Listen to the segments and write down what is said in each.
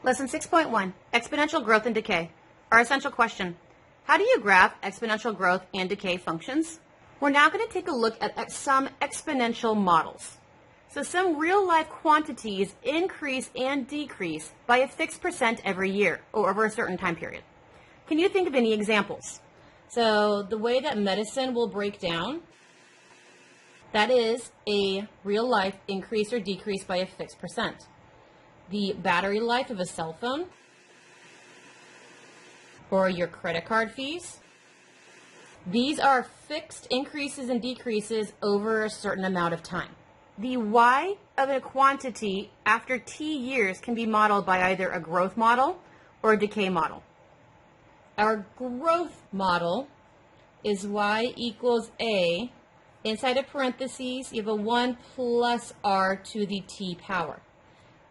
Lesson 6.1, Exponential Growth and Decay. Our essential question, how do you graph exponential growth and decay functions? We're now going to take a look at some exponential models. So some real-life quantities increase and decrease by a fixed percent every year or over a certain time period. Can you think of any examples? So the way that medicine will break down, that is a real-life increase or decrease by a fixed percent. The battery life of a cell phone, or your credit card fees. These are fixed increases and decreases over a certain amount of time. The y of a quantity after t years can be modeled by either a growth model or a decay model. Our growth model is y equals a. Inside of parentheses, you have a 1 plus r to the t power.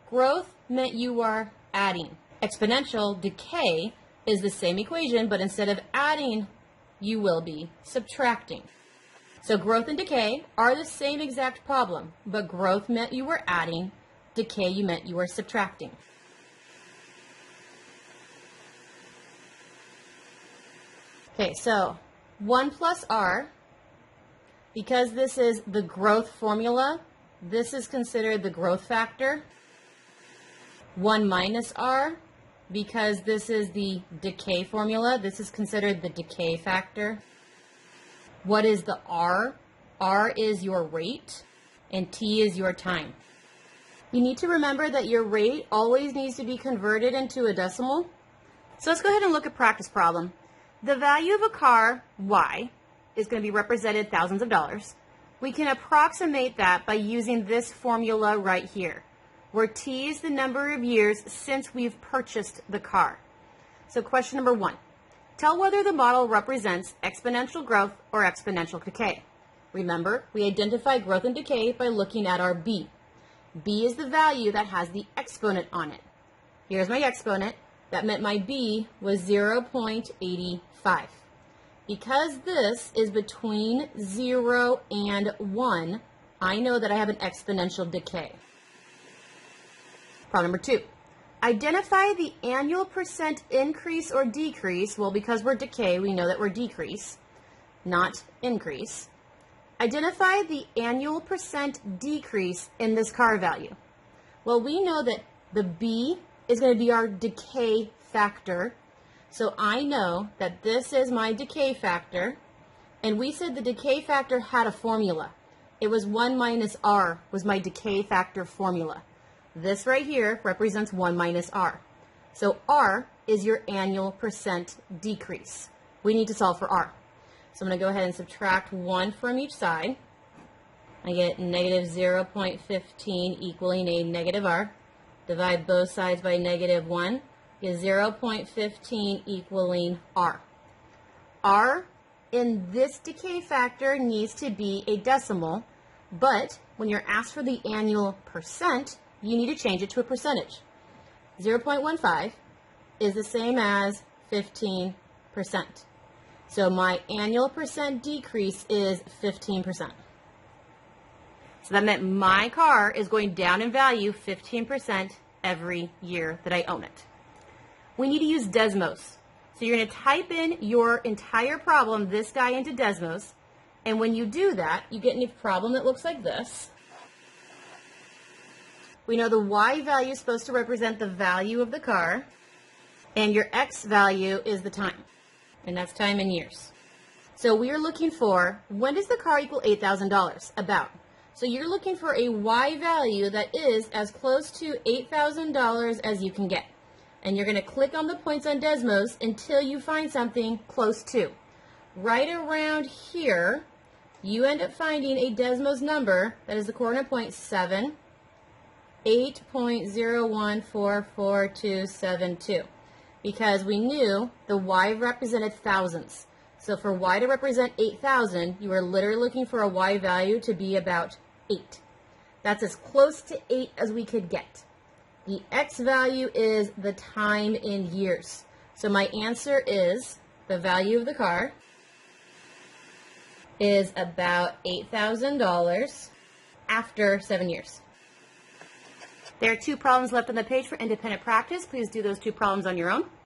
Growth meant you are adding. Exponential decay is the same equation, but instead of adding, you will be subtracting. So growth and decay are the same exact problem, but growth meant you were adding, decay you meant you were subtracting. Okay, so 1 plus r, because this is the growth formula, this is considered the growth factor. 1 minus r, because this is the decay formula, this is considered the decay factor. What is the r? R is your rate, and t is your time. You need to remember that your rate always needs to be converted into a decimal. So let's go ahead and look at practice problem. The value of a car, y, is going to be represented thousands of dollars. We can approximate that by using this formula right here, where t is the number of years since we've purchased the car. So question number 1, tell whether the model represents exponential growth or exponential decay. Remember, we identify growth and decay by looking at our b. b is the value that has the exponent on it. Here's my exponent. That meant my b was 0.85. Because this is between 0 and 1, I know that I have an exponential decay. Problem number 2. Identify the annual percent increase or decrease. Well, because we're decay, we know that we're decrease, not increase. Identify the annual percent decrease in this car value. Well, we know that the B is going to be our decay factor. So I know that this is my decay factor. And we said the decay factor had a formula. It was 1 minus r was my decay factor formula. This right here represents 1 minus r. So r is your annual percent decrease. We need to solve for r. So I'm going to go ahead and subtract 1 from each side. I get negative 0.15 equaling a negative r. Divide both sides by negative 1. Get 0.15 equaling r. r in this decay factor needs to be a decimal, but when you're asked for the annual percent, you need to change it to a percentage. 0.15 is the same as 15%. So my annual percent decrease is 15%. So that meant my car is going down in value 15% every year that I own it. We need to use Desmos. So you're going to type in your entire problem, this guy, into Desmos. And when you do that, you get a problem that looks like this. We know the y value is supposed to represent the value of the car, and your x value is the time, and that's time in years. So we are looking for, when does the car equal $8,000? About. So you're looking for a y value that is as close to $8,000 as you can get. And you're going to click on the points on Desmos until you find something close to. Right around here, you end up finding a Desmos number that is the coordinate point 7. 8.0144272, because we knew the y represented thousands. So for y to represent 8,000, you are literally looking for a y value to be about 8. That's as close to 8 as we could get. The x value is the time in years. So my answer is the value of the car is about $8,000 after 7 years. There are 2 problems left on the page for independent practice. Please do those 2 problems on your own.